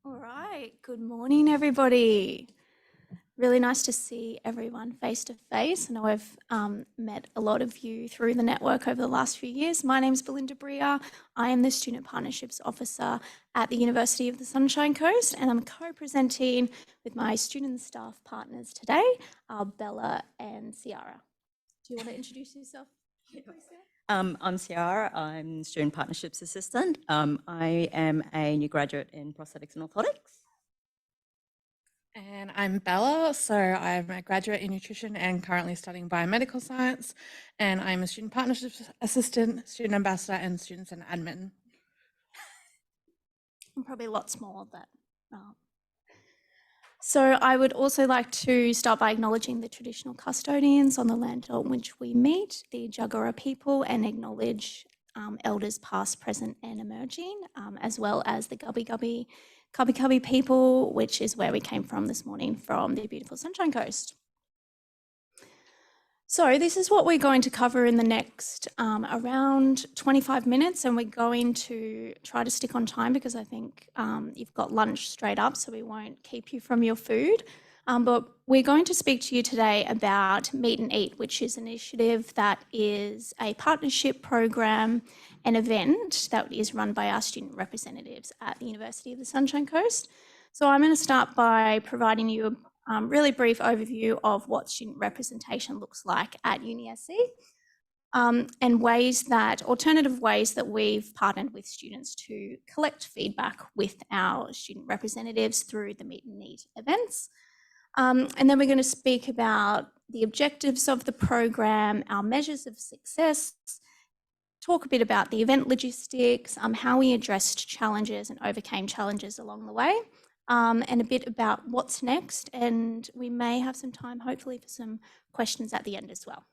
All right, good morning, everybody. Really nice to see everyone face to face. I know I've met a lot of you through the network over the last few years. My name's Belinda Brear. I am the Student Partnerships Officer at the University of the Sunshine Coast, and I'm co-presenting with my student and staff partners today, Bella and Ciara. Do you want to introduce yourself? I'm Ciara. I'm Student Partnerships Assistant. I am a new graduate in prosthetics and orthotics. And I'm Bella, so I'm a graduate in nutrition and currently studying biomedical science, and I'm a student partnerships assistant, student ambassador, and student centre admin. And probably lots more of that. So I would also like to start by acknowledging the traditional custodians on the land on which we meet, the Jagera people, and acknowledge elders past, present and emerging, as well as the Gubbi Gubbi people, which is where we came from this morning from the beautiful Sunshine Coast. So this is what we're going to cover in the next around 25 minutes, and we're going to try to stick on time because I think you've got lunch straight up, so we won't keep you from your food. But we're going to speak to you today about Meet and Eat, which is an initiative that is a partnership program, an event that is run by our student representatives at the University of the Sunshine Coast. So I'm going to start by providing you a really brief overview of what student representation looks like at UniSC and alternative ways that we've partnered with students to collect feedback with our student representatives through the Meet and Eat events. And then we're going to speak about the objectives of the program, our measures of success, talk a bit about the event logistics, how we addressed challenges and overcame challenges along the way, and a bit about what's next. And we may have some time, hopefully, for some questions at the end as well.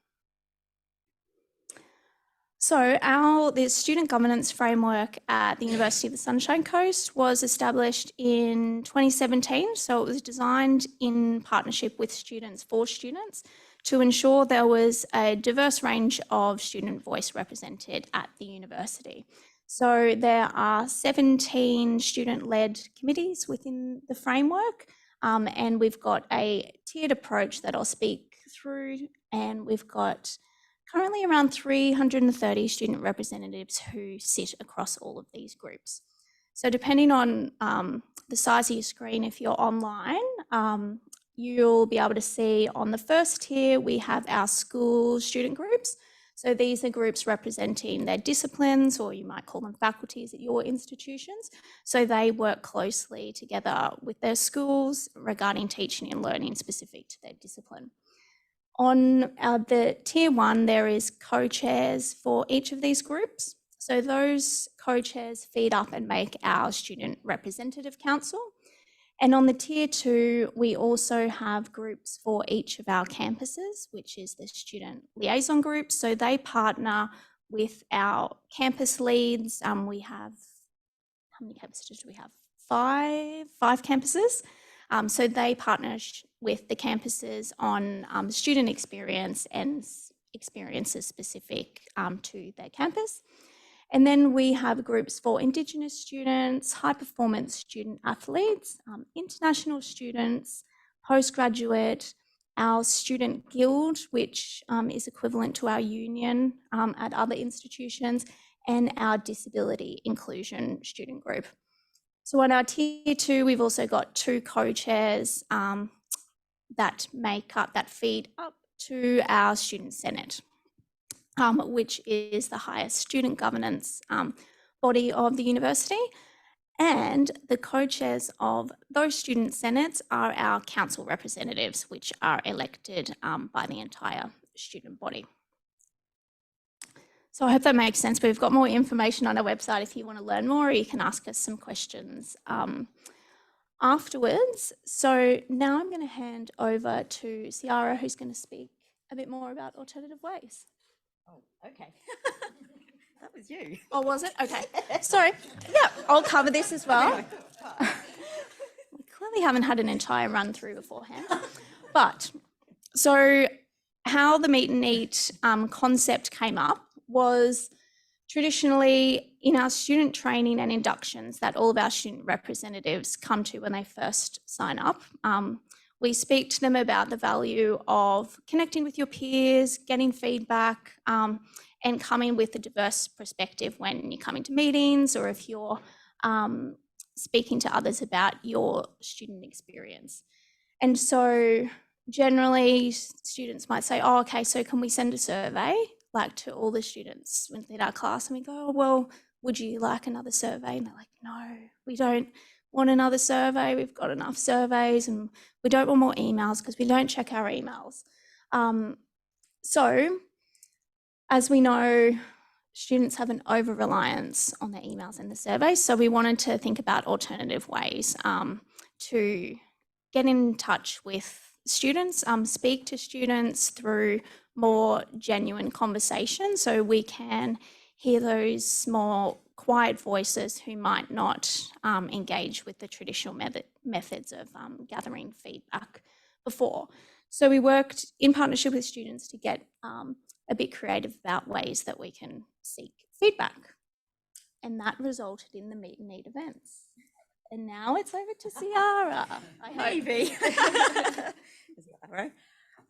So the student governance framework at the University of the Sunshine Coast was established in 2017. So it was designed in partnership with students for students to ensure there was a diverse range of student voice represented at the university. So there are 17 student-led committees within the framework, and we've got a tiered approach that I'll speak through, and we've got currently around 330 student representatives who sit across all of these groups. So depending on the size of your screen, if you're online, you'll be able to see on the first tier, we have our school student groups. So these are groups representing their disciplines, or you might call them faculties at your institutions. So they work closely together with their schools regarding teaching and learning specific to their discipline. On the tier 1, there is co-chairs for each of these groups. So those co-chairs feed up and make our student representative council. And on the tier 2, we also have groups for each of our campuses, which is the student liaison group. So they partner with our campus leads. We have, how many campuses do we have? Five campuses. So they partner with the campuses on student experience and experiences specific to their campus. And then we have groups for Indigenous students, high performance student athletes, international students, postgraduate, our student guild, which is equivalent to our union at other institutions, and our disability inclusion student group. So on our tier 2, we've also got 2 co-chairs that feed up to our student senate, which is the highest student governance body of the university. And the co-chairs of those student senates are our council representatives, which are elected by the entire student body. So I hope that makes sense. We've got more information on our website if you want to learn more, or you can ask us some questions afterwards. So now I'm going to hand over to Ciara, who's going to speak a bit more about alternative ways. Oh, okay. That was you. Oh, was it? Okay. Sorry. Yeah, I'll cover this as well. We clearly haven't had an entire run through beforehand. But so how the Meet and Eat concept came up was traditionally in our student training and inductions that all of our student representatives come to when they first sign up, we speak to them about the value of connecting with your peers, getting feedback, and coming with a diverse perspective when you're coming to meetings or if you're speaking to others about your student experience. And so generally students might say, oh, okay, so can we send a survey like to all the students within our class? And we go, oh, well, would you like another survey? And they're like, no, we don't want another survey. We've got enough surveys and we don't want more emails because we don't check our emails. So as we know, students have an over-reliance on their emails and the surveys. So we wanted to think about alternative ways to get in touch with students, speak to students through more genuine conversation so we can hear those more quiet voices who might not engage with the traditional methods of gathering feedback before. So we worked in partnership with students to get a bit creative about ways that we can seek feedback. And that resulted in the Meet and Eat events. And now it's over to Ciara. Maybe.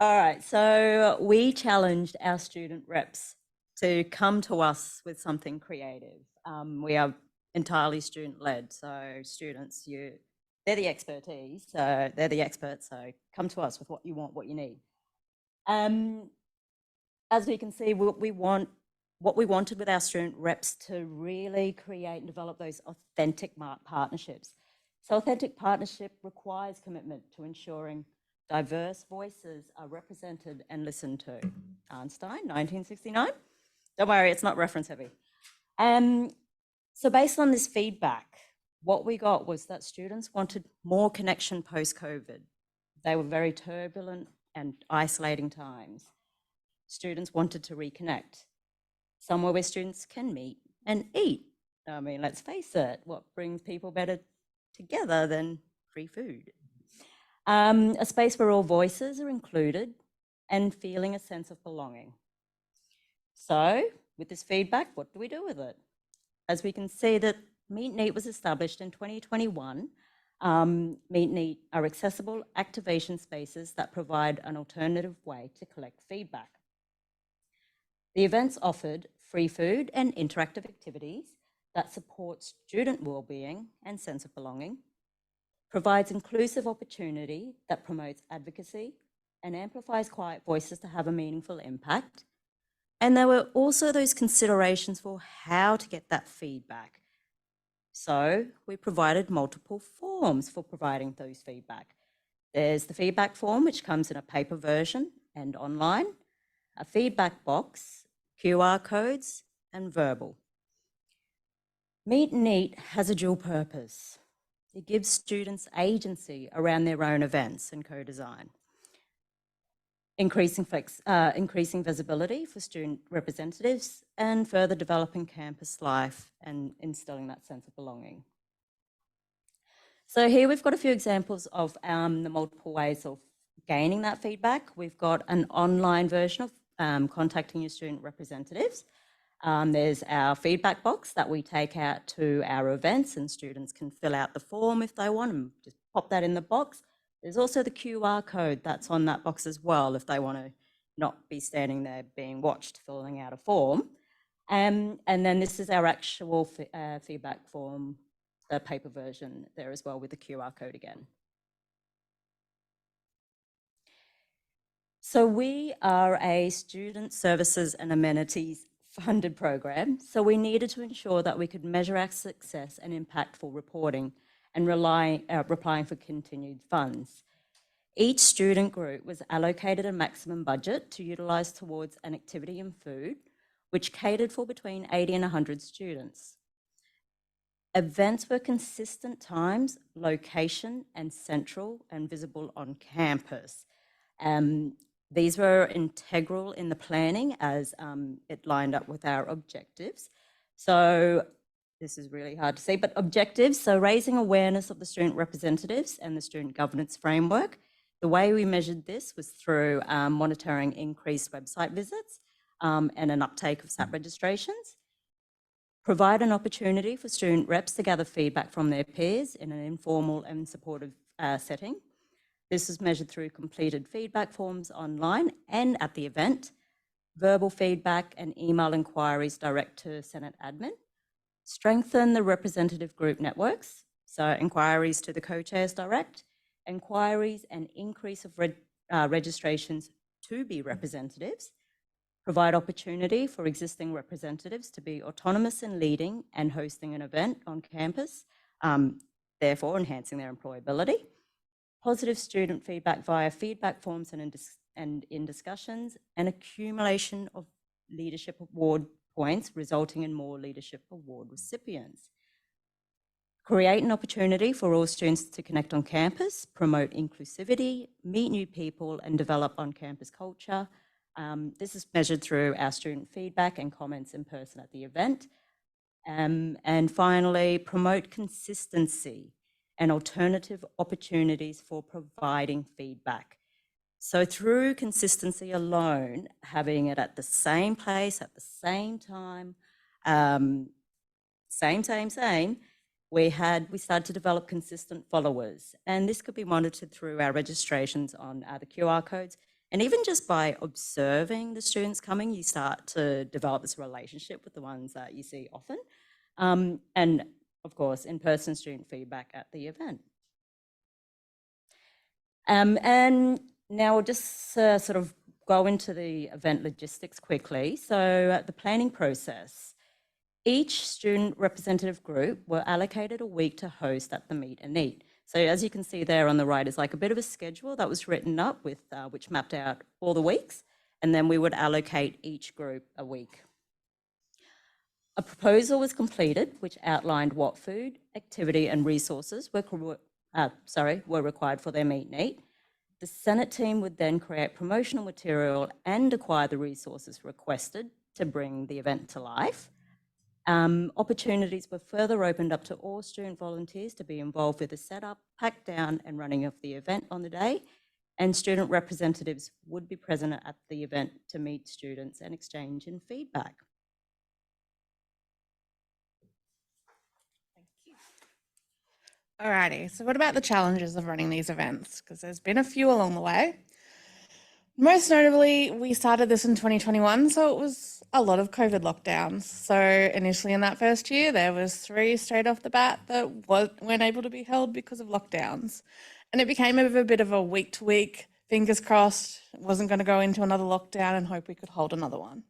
All right, so we challenged our student reps to come to us with something creative. We are entirely student-led, so students, they're the expertise, so they're the experts, so come to us with what you want, what you need. As we can see, what we wanted with our student reps to really create and develop those authentic partnerships. So authentic partnership requires commitment to ensuring diverse voices are represented and listened to. Einstein, 1969. Don't worry, it's not reference heavy. So based on this feedback, what we got was that students wanted more connection post-COVID. They were very turbulent and isolating times. Students wanted to reconnect, somewhere where students can meet and eat. I mean, let's face it, what brings people better together than free food? A space where all voices are included and feeling a sense of belonging. So with this feedback, what do we do with it? As we can see that Meet and Eat was established in 2021. Meet and Eat are accessible activation spaces that provide an alternative way to collect feedback. The events offered free food and interactive activities that support student wellbeing and sense of belonging, provides inclusive opportunity that promotes advocacy and amplifies quiet voices to have a meaningful impact. And there were also those considerations for how to get that feedback. So we provided multiple forms for providing those feedback. There's the feedback form, which comes in a paper version and online, a feedback box, QR codes, and verbal. Meet and Eat has a dual purpose. It gives students agency around their own events and co-design, increasing visibility for student representatives and further developing campus life and instilling that sense of belonging. So here we've got a few examples of the multiple ways of gaining that feedback. We've got an online version of contacting your student representatives. There's our feedback box that we take out to our events and students can fill out the form if they want and just pop that in the box. There's also the QR code that's on that box as well if they want to not be standing there being watched filling out a form. And then this is our actual feedback form, the paper version there as well with the QR code again. So we are a student services and amenities funded program, so we needed to ensure that we could measure our success and impactful reporting and applying for continued funds. Each student group was allocated a maximum budget to utilise towards an activity and food, which catered for between 80 and 100 students. Events were consistent times, location, and central and visible on campus. These were integral in the planning as it lined up with our objectives. So this is really hard to see, but objectives, so raising awareness of the student representatives and the student governance framework. The way we measured this was through monitoring increased website visits and an uptake of SAP registrations. Provide an opportunity for student reps to gather feedback from their peers in an informal and supportive setting. This is measured through completed feedback forms online and at the event, verbal feedback and email inquiries direct to Senate admin. Strengthen the representative group networks, so inquiries to the co-chairs direct, inquiries and increase of registrations to be representatives. Provide opportunity for existing representatives to be autonomous in leading and hosting an event on campus, therefore enhancing their employability. Positive student feedback via feedback forms and in discussions, and accumulation of leadership award points resulting in more leadership award recipients. Create an opportunity for all students to connect on campus, promote inclusivity, meet new people, and develop on-campus culture. This is measured through our student feedback and comments in person at the event. And finally, promote consistency and alternative opportunities for providing feedback. So through consistency alone, having it at the same place, at the same time, same, we started to develop consistent followers. And this could be monitored through our registrations on the QR codes. And even just by observing the students coming, you start to develop this relationship with the ones that you see often. And of course, in-person student feedback at the event. And now we'll just sort of go into the event logistics quickly. So the planning process. Each student representative group were allocated a week to host at the meet and eat. So as you can see there on the right is like a bit of a schedule that was written up with which mapped out all the weeks, and then we would allocate each group a week. A proposal was completed which outlined what food, activity and resources were required for their meet and eat. The Senate team would then create promotional material and acquire the resources requested to bring the event to life. Opportunities were further opened up to all student volunteers to be involved with the setup, pack down and running of the event on the day, and student representatives would be present at the event to meet students and exchange in feedback. Thank you. Alrighty, so what about the challenges of running these events? Because there's been a few along the way. Most notably, we started this in 2021, so it was a lot of COVID lockdowns. So initially in that first year, there was 3 straight off the bat that weren't able to be held because of lockdowns. And it became a bit of a week to week, fingers crossed, wasn't going to go into another lockdown and hope we could hold another one.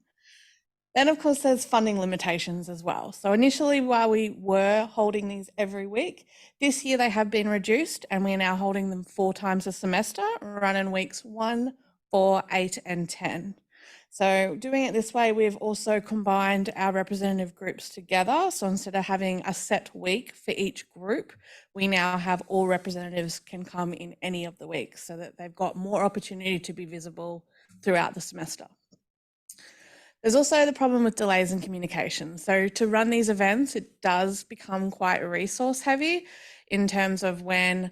Then, of course, there's funding limitations as well. So initially, while we were holding these every week, this year they have been reduced and we are now holding them 4 times a semester, running weeks 1, 4, 8 and 10. So doing it this way, we've also combined our representative groups together. So instead of having a set week for each group, we now have all representatives can come in any of the weeks so that they've got more opportunity to be visible throughout the semester. There's also the problem with delays in communication. So to run these events, it does become quite resource heavy in terms of when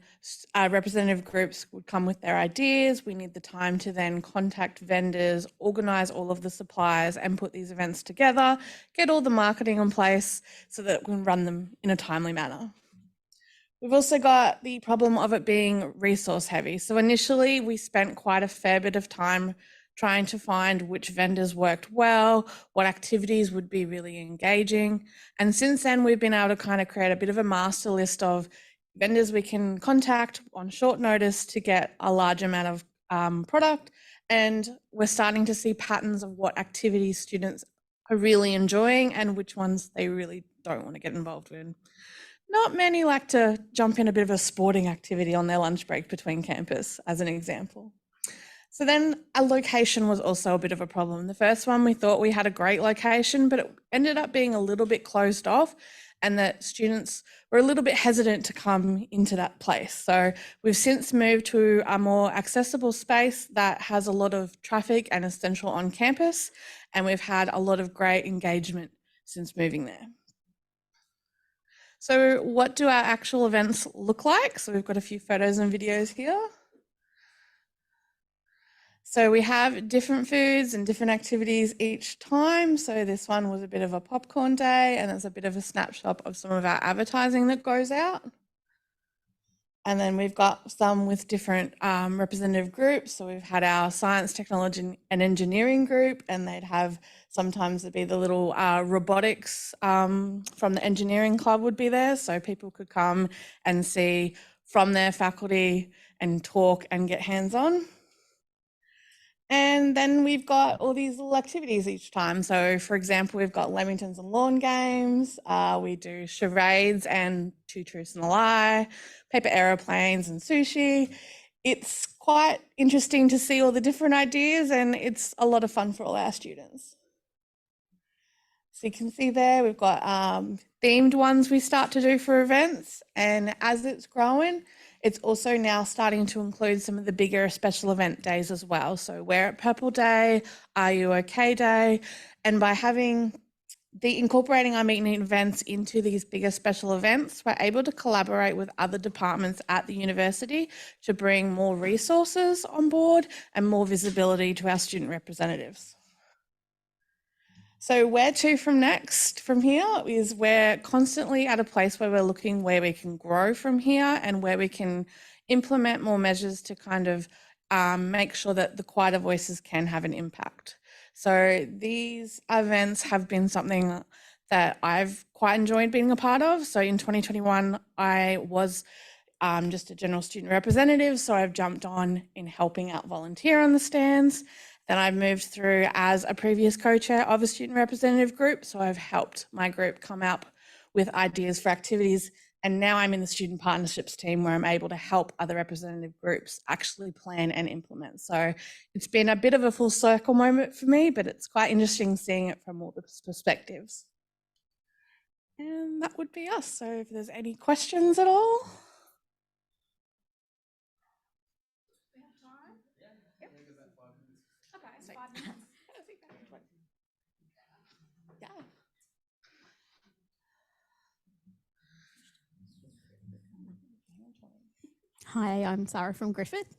representative groups would come with their ideas. We need the time to then contact vendors, organise all of the supplies and put these events together, get all the marketing in place so that we can run them in a timely manner. We've also got the problem of it being resource heavy. So initially we spent quite a fair bit of time trying to find which vendors worked well, what activities would be really engaging. And since then, we've been able to kind of create a bit of a master list of vendors we can contact on short notice to get a large amount of product. And we're starting to see patterns of what activities students are really enjoying and which ones they really don't want to get involved in. Not many like to jump in a bit of a sporting activity on their lunch break between campus, as an example. So then a location was also a bit of a problem. The first one, we thought we had a great location, but it ended up being a little bit closed off and that students were a little bit hesitant to come into that place. So we've since moved to a more accessible space that has a lot of traffic and is central on campus. And we've had a lot of great engagement since moving there. So what do our actual events look like? So we've got a few photos and videos here. So we have different foods and different activities each time. So this one was a bit of a popcorn day, and there's a bit of a snapshot of some of our advertising that goes out. And then we've got some with different representative groups. So we've had our science, technology and engineering group, and they'd have sometimes it'd be the little robotics from the engineering club would be there. So people could come and see from their faculty and talk and get hands-on. And then we've got all these little activities each time. So for example, we've got Lamingtons and lawn games. We do charades and two truths and a lie, paper aeroplanes and sushi. It's quite interesting to see all the different ideas, and it's a lot of fun for all our students. So you can see there, we've got themed ones we start to do for events, and as it's growing, it's also now starting to include some of the bigger special event days as well. So Wear It Purple Day, Are You OK Day, and by having incorporating our meeting events into these bigger special events, we're able to collaborate with other departments at the university to bring more resources on board and more visibility to our student representatives. So where to from here is we're constantly at a place where we're looking where we can grow from here and where we can implement more measures to kind of make sure that the quieter voices can have an impact. So these events have been something that I've quite enjoyed being a part of. So in 2021, I was just a general student representative. So I've jumped on in helping out volunteer on the stands. Then I've moved through as a previous co-chair of a student representative group. So I've helped my group come up with ideas for activities. And now I'm in the student partnerships team where I'm able to help other representative groups actually plan and implement. So it's been a bit of a full circle moment for me, but it's quite interesting seeing it from all the perspectives. And that would be us. So if there's any questions at all. Yeah. Hi, I'm Ciara from Griffith.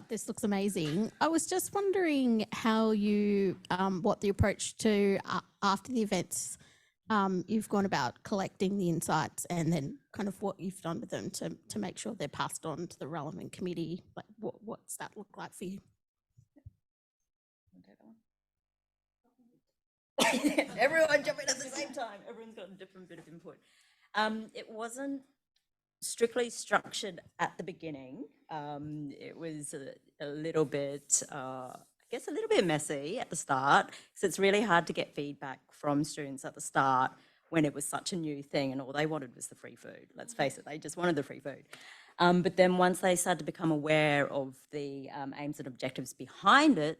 This looks amazing. I was just wondering how you, what the approach to after the events, you've gone about collecting the insights and then kind of what you've done with them to make sure they're passed on to the relevant committee. Like, what's that look like for you? Everyone jump in at the same time. Everyone's got a different bit of input. It wasn't strictly structured at the beginning. It was a little bit, I guess, a little bit messy at the start, because it's really hard to get feedback from students at the start when it was such a new thing and all they wanted was the free food. Let's face it, they just wanted the free food. But then once they started to become aware of the aims and objectives behind it,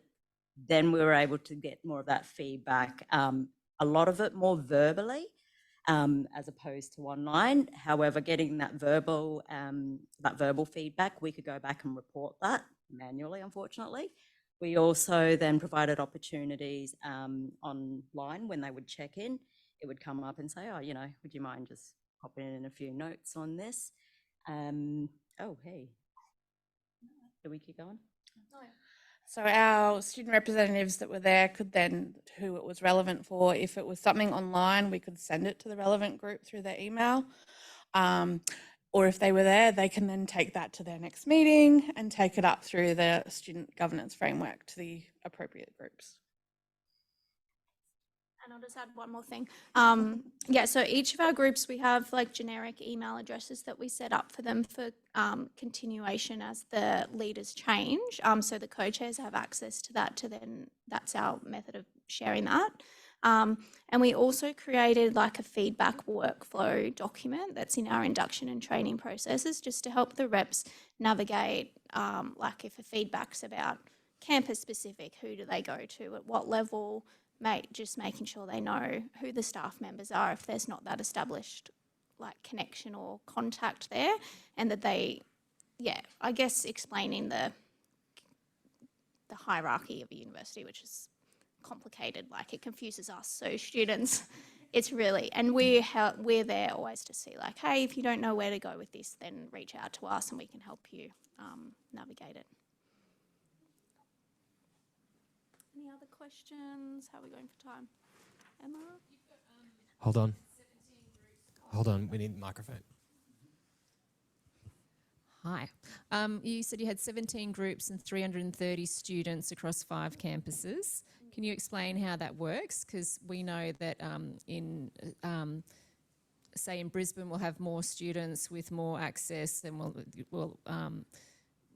then we were able to get more of that feedback, a lot of it more verbally, as opposed to online. However, getting that verbal feedback, we could go back and report that manually, unfortunately. We also then provided opportunities online when they would check in. It would come up and say, oh, you know, would you mind just popping in a few notes on this? Oh, hey, do we keep going? Oh, yeah. So our student representatives that were there could then, who it was relevant for, if it was something online, we could send it to the relevant group through their email. Or if they were there, they can then take that to their next meeting and take it up through the student governance framework to the appropriate groups. And I'll just add one more thing. Yeah, so each of our groups, we have like generic email addresses that we set up for them for continuation as the leaders change. So the co-chairs have access to that that's our method of sharing that. And we also created like a feedback workflow document that's in our induction and training processes, just to help the reps navigate, like if a feedback's about campus specific, who do they go to, at what level, just making sure they know who the staff members are if there's not that established like connection or contact there, and that they, yeah, I guess explaining the hierarchy of a university, which is complicated, like it confuses us. So students, it's really, and we're there always to see like, hey, if you don't know where to go with this, then reach out to us and we can help you navigate it. Any other questions? How are we going for time? Emma? Hold on. Hold on, we need a microphone. Hi. You said you had 17 groups and 330 students across 5 campuses. Can you explain how that works? Because we know that say in Brisbane, we'll have more students with more access and we'll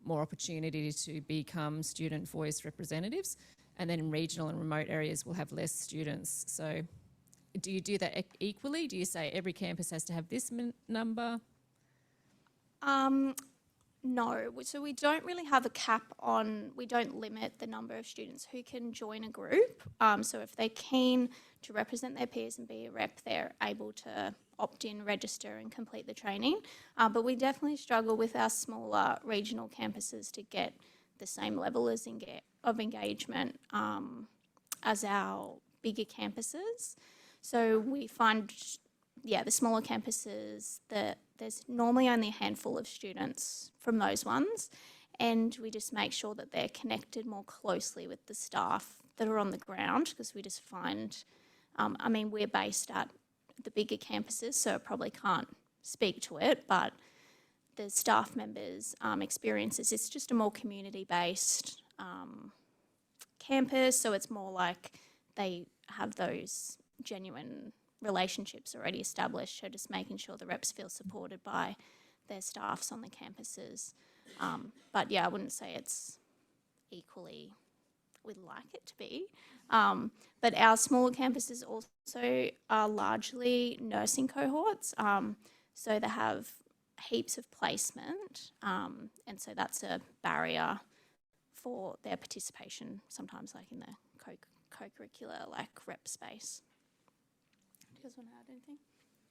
more opportunity to become student voice representatives. And then in regional and remote areas, we'll have less students. So do you do that equally? Do you say every campus has to have this number? No, so we don't really have a cap on, we don't limit the number of students who can join a group. So if they're keen to represent their peers and be a rep, they're able to opt in, register and complete the training. But we definitely struggle with our smaller regional campuses to get the same level of engagement as our bigger campuses. So we find, the smaller campuses, there's normally only a handful of students from those ones, and we just make sure that they're connected more closely with the staff that are on the ground, because we just find, we're based at the bigger campuses, so I probably can't speak to it, but the staff members' experiences, it's just a more community-based campus, so it's more like they have those genuine relationships already established, so just making sure the reps feel supported by their staffs on the campuses. But yeah, I wouldn't say it's equally, we'd like it to be. But our smaller campuses also are largely nursing cohorts, so they have heaps of placement, and so that's a barrier for their participation, sometimes like in the co-curricular like rep space. Do you guys want to add anything?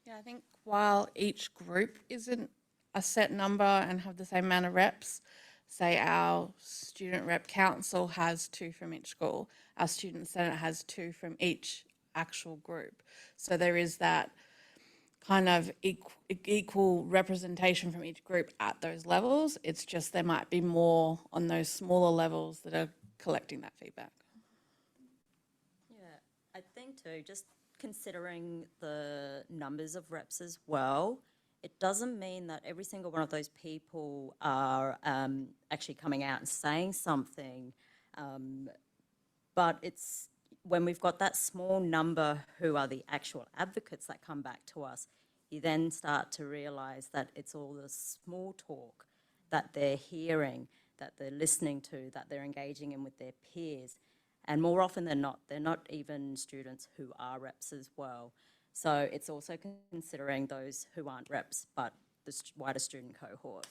Yeah, I think while each group isn't a set number and have the same amount of reps, say our student rep council has 2 from each school, our student senate has 2 from each actual group. So there is that kind of equal representation from each group at those levels. It's just there might be more on those smaller levels that are collecting that feedback. Yeah, I think too, just considering the numbers of reps as well, it doesn't mean that every single one of those people are actually coming out and saying something, but it's when we've got that small number who are the actual advocates that come back to us, you then start to realise that it's all the small talk that they're hearing, that they're listening to, that they're engaging in with their peers. And more often than not, they're not even students who are reps as well. So it's also considering those who aren't reps, but the wider student cohort.